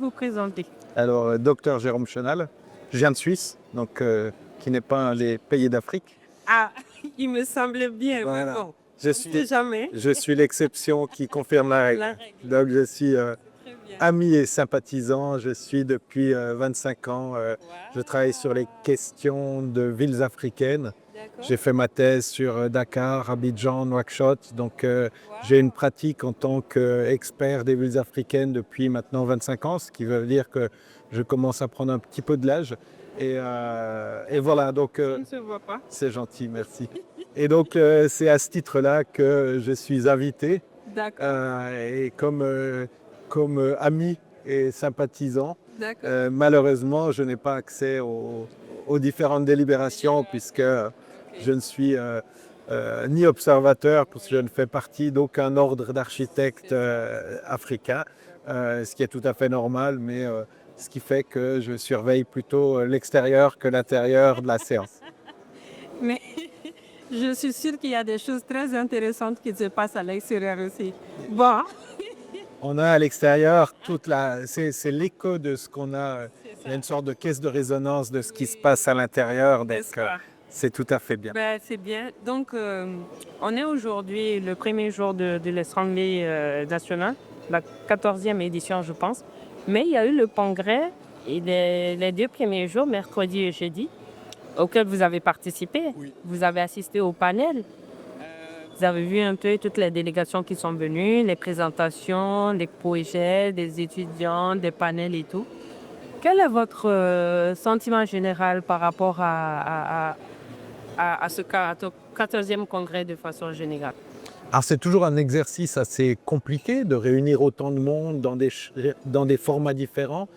vous présenter? Alors, docteur Jérôme Chenal, je viens de Suisse, donc qui n'est pas les pays d'Afrique. Ah, il me semble bien. Voilà. Bon, Je on ne sait suis, jamais. je suis l'exception qui confirme la règle. La règle. Donc, je suis Très bien. ami et sympathisant. Je suis depuis 25 ans. Je travaille sur les questions de villes africaines. D'accord. J'ai fait ma thèse sur Dakar, Abidjan, Nouakchott. Donc, j'ai une pratique en tant qu'expert des villes africaines depuis maintenant 25 ans, ce qui veut dire que je commence à prendre un petit peu de l'âge. Et voilà, donc On ne se voit pas. c'est gentil, merci. Et donc, c'est à ce titre-là que je suis invité. D'accord. Et comme ami et sympathisant, D'accord. malheureusement, je n'ai pas accès aux différentes délibérations puisque je ne suis ni observateur, parce que je ne fais partie d'aucun ordre d'architectes africains, ce qui est tout à fait normal, mais ce qui fait que je surveille plutôt l'extérieur que l'intérieur de la séance. Mais je suis sûre qu'il y a des choses très intéressantes qui se passent à l'extérieur aussi. Bon, On a à l'extérieur c'est l'écho de ce qu'on a. Il y a une sorte de caisse de résonance de ce qui se passe à l'intérieur, donc n'est-ce pas? c'est tout à fait bien. Ben, c'est bien. Donc, on est aujourd'hui le premier jour de l'Assemblée nationale, la 14e édition, je pense. Mais il y a eu le congrès et les 2 premiers jours, mercredi et jeudi, auxquels vous avez participé. Oui. Vous avez assisté au panel. Vous avez vu un peu toutes les délégations qui sont venues, les présentations, les projets des étudiants, des panels et tout. Quel est votre sentiment général par rapport à ce 14e congrès de façon générale? Alors c'est toujours un exercice assez compliqué de réunir autant de monde dans des formats différents.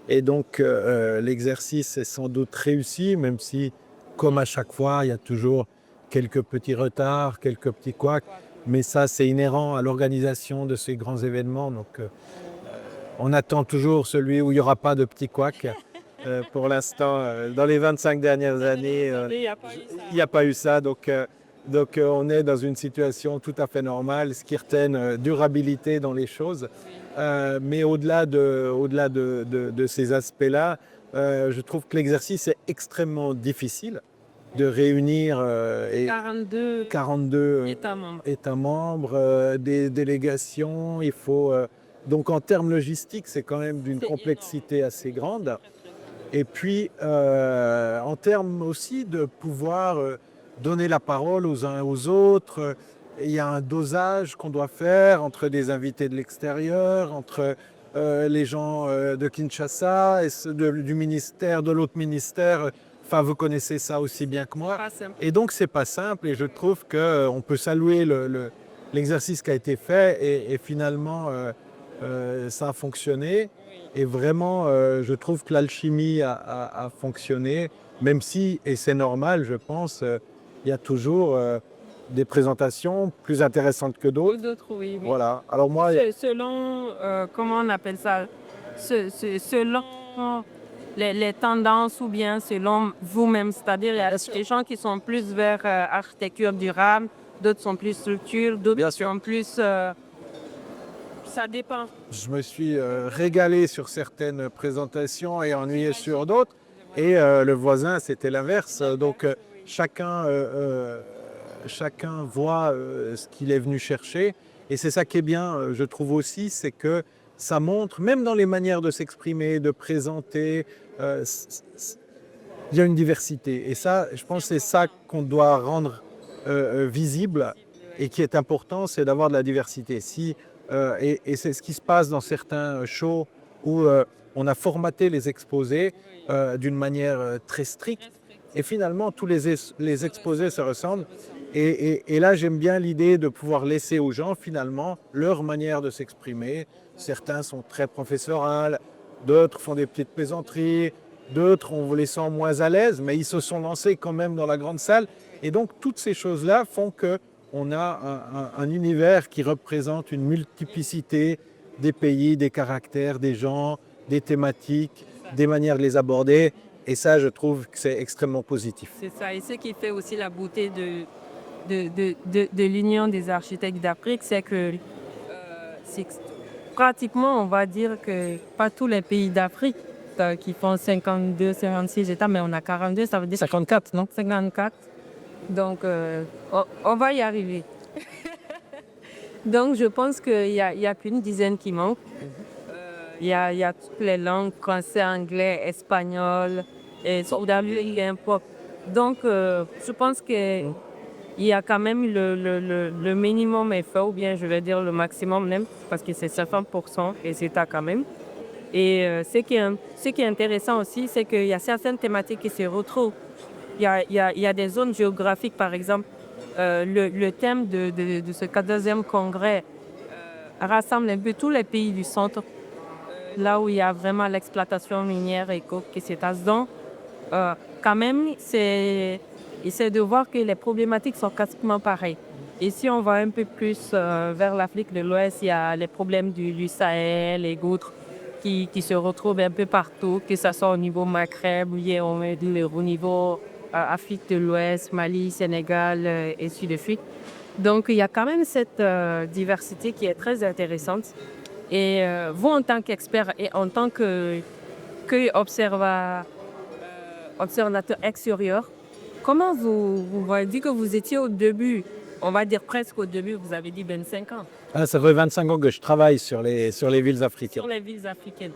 Et donc l'exercice est sans doute réussi, même si, comme à chaque fois, il y a toujours quelques petits retards, quelques petits couacs. Mais ça, c'est inhérent à l'organisation de ces grands événements. Donc on attend toujours celui où il n'y aura pas de petits couacs. Pour l'instant, dans les 25 dernières années, il n'y a pas eu ça. Donc, on est dans une situation tout à fait normale, ce qui retient durabilité dans les choses. Mais au-delà de ces aspects-là, je trouve que l'exercice est extrêmement difficile de réunir 42 États membres. États membres, des délégations. Il faut, donc en termes logistiques, c'est quand même d'une C'est complexité assez grande. Et puis, en termes aussi de pouvoir donner la parole aux uns et aux autres, il y a un dosage qu'on doit faire entre des invités de l'extérieur, entre les gens de Kinshasa et ceux du ministère, de l'autre ministère. Enfin, vous connaissez ça aussi bien que moi. Pas simple. Et donc, c'est pas simple. Et je trouve qu'on peut saluer l'exercice qui a été fait. Et finalement, ça a fonctionné. Et vraiment, je trouve que l'alchimie a fonctionné, même si, et c'est normal, je pense, il y a toujours des présentations plus intéressantes que Ou d'autres. d'autres, oui. Voilà. Alors moi, Selon, comment on appelle ça? Selon les tendances ou bien selon vous-même. C'est-à-dire, il y a Bien sûr. des gens qui sont plus vers architecture durable, d'autres sont plus structure, d'autres Bien sûr. sont plus... ça dépend. je me suis régalé sur certaines présentations et ennuyé sur d'autres. Et le voisin, c'était l'inverse. Donc chacun voit ce qu'il est venu chercher. Et c'est ça qui est bien, je trouve aussi, c'est que ça montre, même dans les manières de s'exprimer, de présenter, il y a une diversité. Et ça, je pense que c'est ça qu'on doit rendre visible et qui est important, c'est d'avoir de la diversité. Et c'est ce qui se passe dans certains shows où on a formaté les exposés d'une manière très stricte. Et finalement, tous les exposés se ressemblent. Et là, j'aime bien l'idée de pouvoir laisser aux gens, finalement, leur manière de s'exprimer. Certains sont très professorales, d'autres font des petites plaisanteries, d'autres, on les sent moins à l'aise, mais ils se sont lancés quand même dans la grande salle. Et donc, toutes ces choses-là font qu'on a un univers qui représente une multiplicité des pays, des caractères, des gens, des thématiques, des manières de les aborder. Et ça, je trouve que c'est extrêmement positif. C'est ça. Et ce qui fait aussi la beauté de l'Union des architectes d'Afrique, c'est que c'est pratiquement, on va dire que pas tous les pays d'Afrique qui font 52, 56 États, mais on a 42, ça veut dire 54, non? 54. Donc, on va y arriver. Donc, je pense qu'il y a qu'une dizaine qui manque. Il y a toutes les langues, français, anglais, espagnol, et n'importe. Donc, je pense qu'il y a quand même le minimum effort, ou bien je vais dire le maximum même, parce que c'est 50% et c'est ça quand même. Et ce qui est intéressant aussi, c'est qu'il y a certaines thématiques qui se retrouvent. Il y a des zones géographiques, par exemple. Le thème de ce 14e congrès rassemble un peu tous les pays du centre, là où il y a vraiment l'exploitation minière et qui se passe. Donc, quand même, c'est de voir que les problématiques sont quasiment pareilles. Et si on va un peu plus vers l'Afrique de l'Ouest, il y a les problèmes du Sahel et d'autres qui se retrouvent un peu partout, que ce soit au niveau Maghreb, au niveau Afrique de l'Ouest, Mali, Sénégal et ainsi de suite. Donc, il y a quand même cette diversité qui est très intéressante. Et vous, en tant qu'expert et en tant qu'observateur extérieur, comment vous m'avez dit que vous étiez au début, on va dire presque au début, vous avez dit 25 ans. Ah, ça fait 25 ans que je travaille sur les villes africaines. Sur les villes africaines.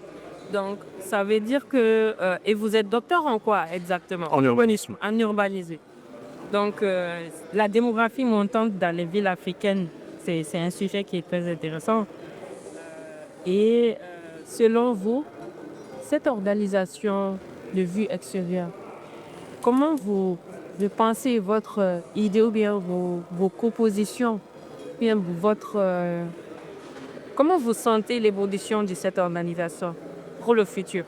Donc, ça veut dire que... et vous êtes docteur en quoi exactement? En urbanisme. En urbanisme. Donc, la démographie montante dans les villes africaines, c'est un sujet qui est très intéressant. Et selon vous, cette organisation de vue extérieure, comment vous pensez votre idée ou bien vos propositions, bien comment vous sentez l'évolution de cette organisation pour le futur,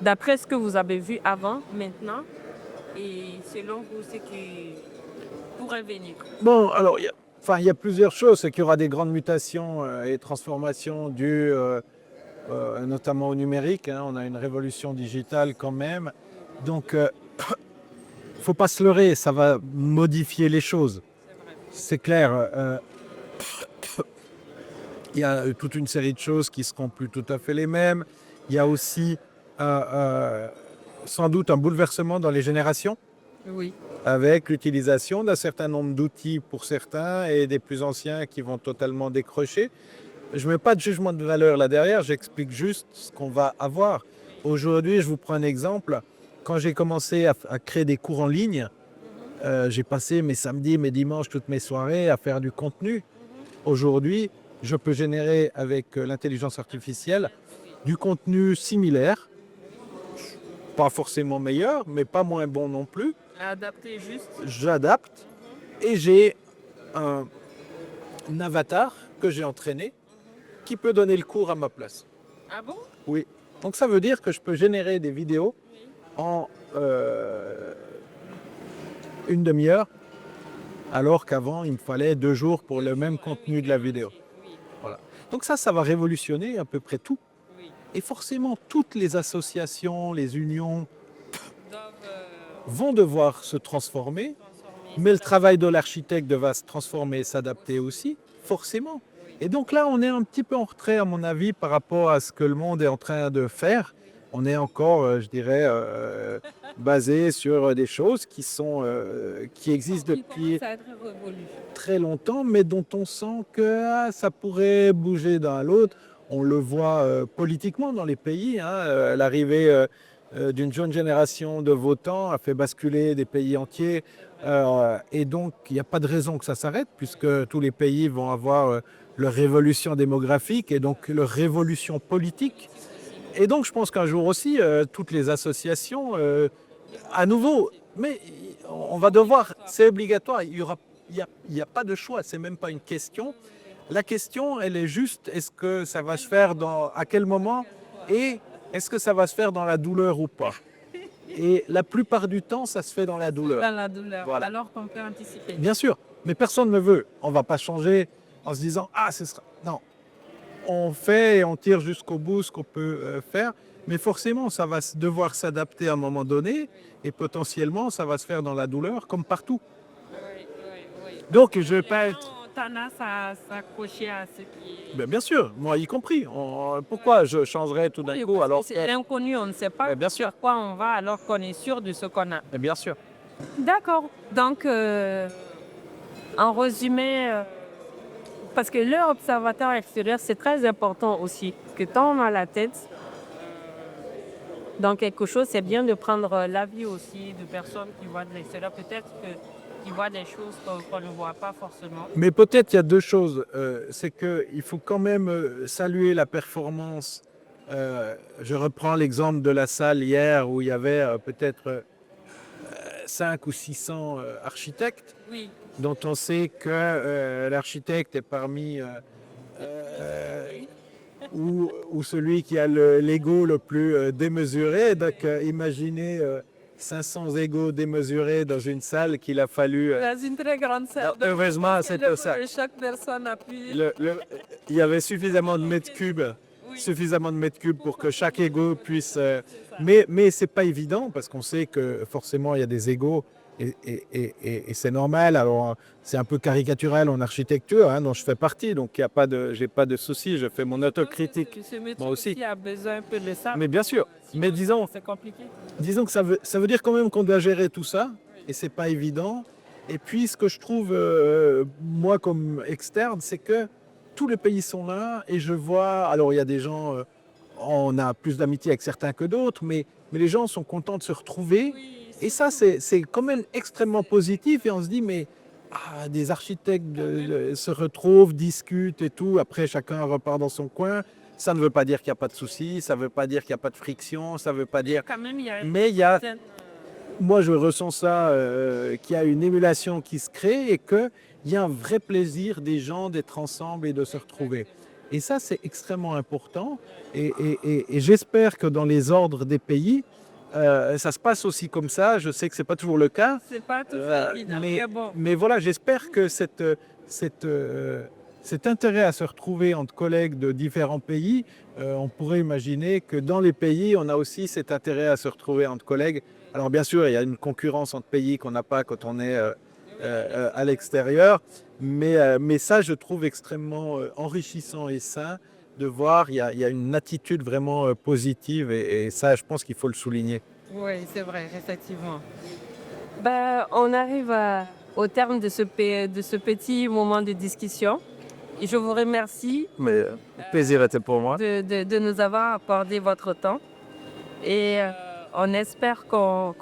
d'après ce que vous avez vu avant, maintenant, et selon vous, ce qui pourrait venir? Bon, alors, il y a plusieurs choses. C'est qu'il y aura des grandes mutations et transformations dues notamment au numérique. Hein. On a une révolution digitale quand même. Donc, il ne faut pas se leurrer, ça va modifier les choses. C'est clair. Il y a toute une série de choses qui ne seront plus tout à fait les mêmes. Il y a aussi sans doute un bouleversement dans les générations. Oui. Avec l'utilisation d'un certain nombre d'outils pour certains et des plus anciens qui vont totalement décrocher. Je ne mets pas de jugement de valeur là derrière, j'explique juste ce qu'on va avoir. Aujourd'hui, je vous prends un exemple. Quand j'ai commencé à créer des cours en ligne, j'ai passé mes samedis, mes dimanches, toutes mes soirées à faire du contenu. Aujourd'hui, je peux générer avec l'intelligence artificielle du contenu similaire, pas forcément meilleur, mais pas moins bon non plus. Adapter juste. J'adapte et j'ai un avatar que j'ai entraîné qui peut donner le cours à ma place. Ah bon? Oui. Donc ça veut dire que je peux générer des vidéos en une demi-heure, alors qu'avant il me fallait 2 jours pour le même contenu de la vidéo. Voilà. Donc ça va révolutionner à peu près tout. Et forcément, toutes les associations, les unions vont devoir se transformer, mais le travail de l'architecte va se transformer et s'adapter aussi, forcément. Et donc là, on est un petit peu en retrait, à mon avis, par rapport à ce que le monde est en train de faire. On est encore, je dirais, basé sur des choses qui existent depuis très longtemps, mais dont on sent que ça pourrait bouger d'un à l'autre. On le voit politiquement dans les pays. Hein, l'arrivée d'une jeune génération de votants a fait basculer des pays entiers. Et donc, il n'y a pas de raison que ça s'arrête, puisque tous les pays vont avoir leur révolution démographique et donc leur révolution politique. Et donc, je pense qu'un jour aussi, toutes les associations, à nouveau, mais on va devoir, c'est obligatoire, il n'y a pas de choix, c'est même pas une question. La question, elle est juste, est-ce que ça va se faire à quel moment et est-ce que ça va se faire dans la douleur ou pas? Et la plupart du temps, ça se fait dans la douleur. Dans la douleur, voilà. Alors qu'on peut anticiper. Bien sûr, mais personne ne veut. On ne va pas changer en se disant « Ah, ce sera… » Non, on fait et on tire jusqu'au bout ce qu'on peut faire, mais forcément, ça va devoir s'adapter à un moment donné et potentiellement, ça va se faire dans la douleur comme partout. Oui. Donc, je ne vais pas être… tendance à s'accrocher à ce qui Ben, bien sûr, moi y compris. Pourquoi je changerais tout d'un est... coup alors C'est l'inconnu, on ne sait pas bien sûr, sur quoi on va alors qu'on est sûr de ce qu'on a. bien sûr. D'accord. Donc, en résumé, parce que l'observateur extérieur, c'est très important aussi. Parce que quand on a la tête dans quelque chose, c'est bien de prendre l'avis aussi de personnes qui voient de l'extérieur. Peut-être qui voient des choses qu'on ne voit pas forcément. Mais peut-être il y a deux choses. C'est qu'il faut quand même saluer la performance. Je reprends l'exemple de la salle hier où il y avait peut-être 5 ou 600 architectes Oui. dont on sait que l'architecte est parmi ou celui qui a l'ego le plus démesuré. Donc imaginez 500 égos démesurés dans une salle qu'il a fallu... Dans une très grande salle. heureusement, c'était ça. Chaque personne a pu... Il y avait suffisamment de mètres cubes, Oui. pour que chaque égo puisse... mais c'est pas évident parce qu'on sait que forcément il y a des égos et c'est normal. Alors c'est un peu caricatural en architecture, hein, dont je fais partie, donc j'ai pas de souci, je fais mon autocritique. Ce métier Moi aussi. a besoin un peu de ça. Mais bien sûr, mais C'est compliqué. disons que ça veut dire quand même qu'on doit gérer tout ça et c'est pas évident. Et puis ce que je trouve moi comme externe, c'est que tous les pays sont là et je vois, alors il y a des gens, on a plus d'amitié avec certains que d'autres, mais les gens sont contents de se retrouver. Et ça, c'est quand même extrêmement positif. Et on se dit, mais des architectes se retrouvent, discutent et tout. Après, chacun repart dans son coin. Ça ne veut pas dire qu'il n'y a pas de soucis, ça ne veut pas dire qu'il n'y a pas de friction, ça ne veut pas dire... Quand même, il y a Mais il y a, certaine- moi, je ressens ça, qu'il y a une émulation qui se crée et qu'il y a un vrai plaisir des gens d'être ensemble et de se retrouver. Et ça, c'est extrêmement important. Et j'espère que dans les ordres des pays, ça se passe aussi comme ça. Je sais que ce n'est pas toujours le cas. C'est pas tout évident. Mais, Bon. mais voilà, j'espère que cet intérêt à se retrouver entre collègues de différents pays, on pourrait imaginer que dans les pays, on a aussi cet intérêt à se retrouver entre collègues. Alors bien sûr, il y a une concurrence entre pays qu'on n'a pas quand on est à l'extérieur, mais ça, je trouve extrêmement enrichissant et sain de voir, il y a une attitude vraiment positive et ça, je pense qu'il faut le souligner. Oui, c'est vrai, effectivement. Ben, on arrive au terme de ce petit moment de discussion. Et je vous remercie Mais le plaisir était pour moi. de nous avoir accordé votre temps. Et on espère qu'on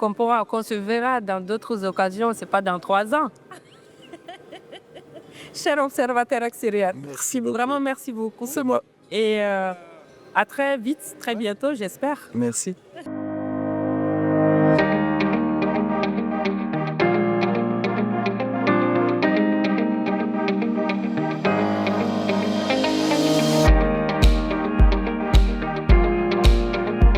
se verra dans d'autres occasions, c'est pas dans 3 ans. Cher observateur extérieur, Merci vraiment merci beaucoup. C'est moi. Et à très vite, très bientôt, j'espère. Merci.